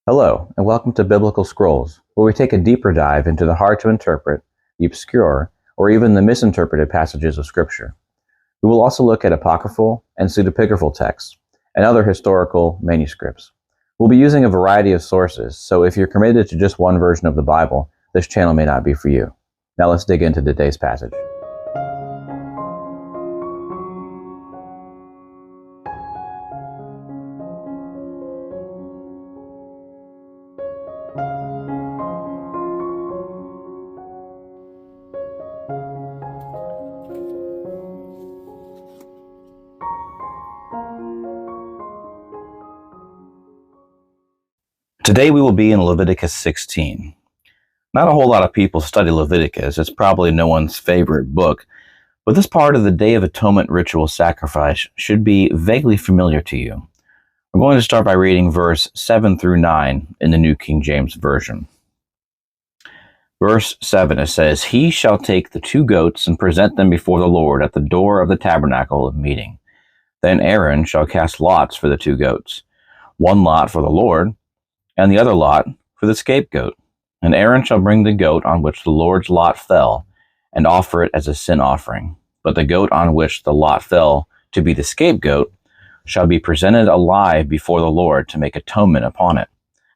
Hello, and welcome to Biblical Scrolls, where we take a deeper dive into the hard to interpret, the obscure, or even the misinterpreted passages of Scripture. We will also look at apocryphal and pseudepigraphal texts and other historical manuscripts. We'll be using a variety of sources, so if you're committed to just one version of the Bible, this channel may not be for you. Now let's dig into today's passage. Today we will be in Leviticus 16. Not a whole lot of people study Leviticus. It's probably no one's favorite book, but this part of the Day of Atonement ritual sacrifice should be vaguely familiar to you. I'm going to start by reading verse 7 through 9 in the New King James Version. Verse 7, it says, "He shall take the 2 goats and present them before the Lord at the door of the tabernacle of meeting. Then Aaron shall cast lots for the 2 goats, 1 lot for the Lord, and the other lot for the scapegoat. And Aaron shall bring the goat on which the Lord's lot fell, and offer it as a sin offering. But the goat on which the lot fell to be the scapegoat shall be presented alive before the Lord to make atonement upon it,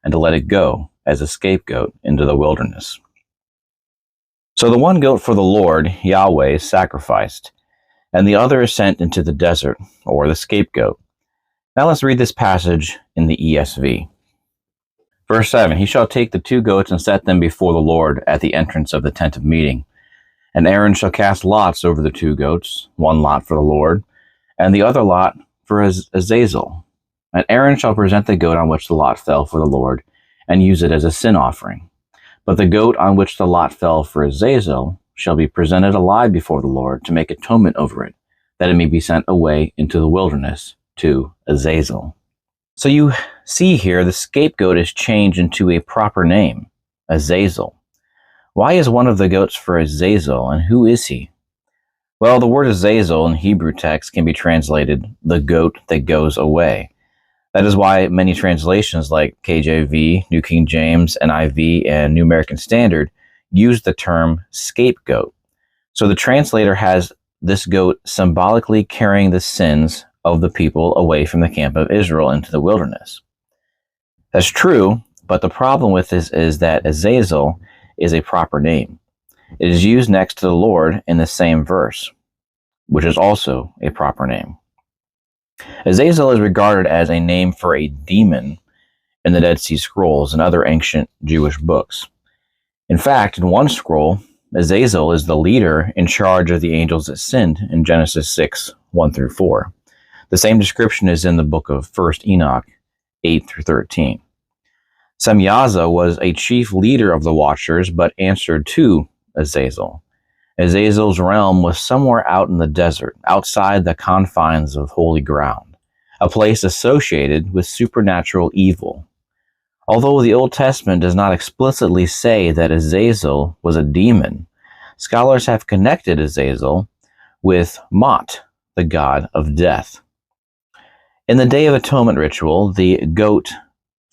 and to let it go as a scapegoat into the wilderness." So the 1 goat for the Lord, Yahweh, is sacrificed, and the other is sent into the desert, or the scapegoat. Now let's read this passage in the ESV. Verse 7, "He shall take the 2 goats and set them before the Lord at the entrance of the tent of meeting. And Aaron shall cast lots over the 2 goats, 1 lot for the Lord, and the other lot for Azazel. And Aaron shall present the goat on which the lot fell for the Lord, and use it as a sin offering. But the goat on which the lot fell for Azazel shall be presented alive before the Lord to make atonement over it, that it may be sent away into the wilderness to Azazel." So you see here, the scapegoat is changed into a proper name, Azazel. Why is one of the goats for Azazel, and who is he? Well, the word Azazel in Hebrew text can be translated the goat that goes away. That is why many translations like KJV, New King James, NIV, and New American Standard use the term scapegoat. So the translator has this goat symbolically carrying the sins of the people away from the camp of Israel into the wilderness. That's true, but the problem with this is that Azazel is a proper name. It is used next to the Lord in the same verse, which is also a proper name. Azazel is regarded as a name for a demon in the Dead Sea Scrolls and other ancient Jewish books. In fact, in one scroll, Azazel is the leader in charge of the angels that sinned in Genesis 6, 1 through 4. The same description is in the book of 1 Enoch, 8 through 13. Semyaza was a chief leader of the Watchers, but answered to Azazel. Azazel's realm was somewhere out in the desert, outside the confines of holy ground, a place associated with supernatural evil. Although the Old Testament does not explicitly say that Azazel was a demon, scholars have connected Azazel with Mot, the god of death. In the Day of Atonement ritual, the goat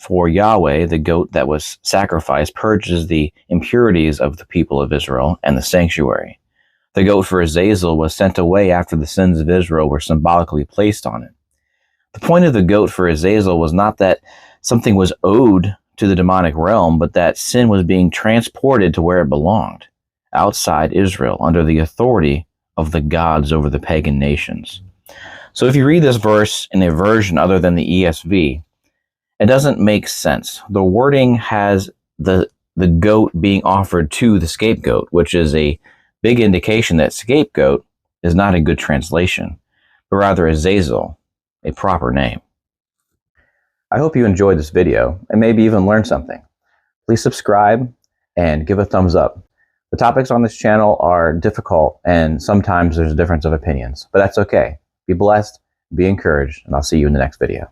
for Yahweh, the goat that was sacrificed, purges the impurities of the people of Israel and the sanctuary. The goat for Azazel was sent away after the sins of Israel were symbolically placed on it. The point of the goat for Azazel was not that something was owed to the demonic realm, but that sin was being transported to where it belonged, outside Israel, under the authority of the gods over the pagan nations. So if you read this verse in a version other than the ESV, it doesn't make sense. The wording has the goat being offered to the scapegoat, which is a big indication that scapegoat is not a good translation, but rather Azazel, a proper name. I hope you enjoyed this video and maybe even learned something. Please subscribe and give a thumbs up. The topics on this channel are difficult and sometimes there's a difference of opinions, but that's okay. Be blessed, be encouraged, and I'll see you in the next video.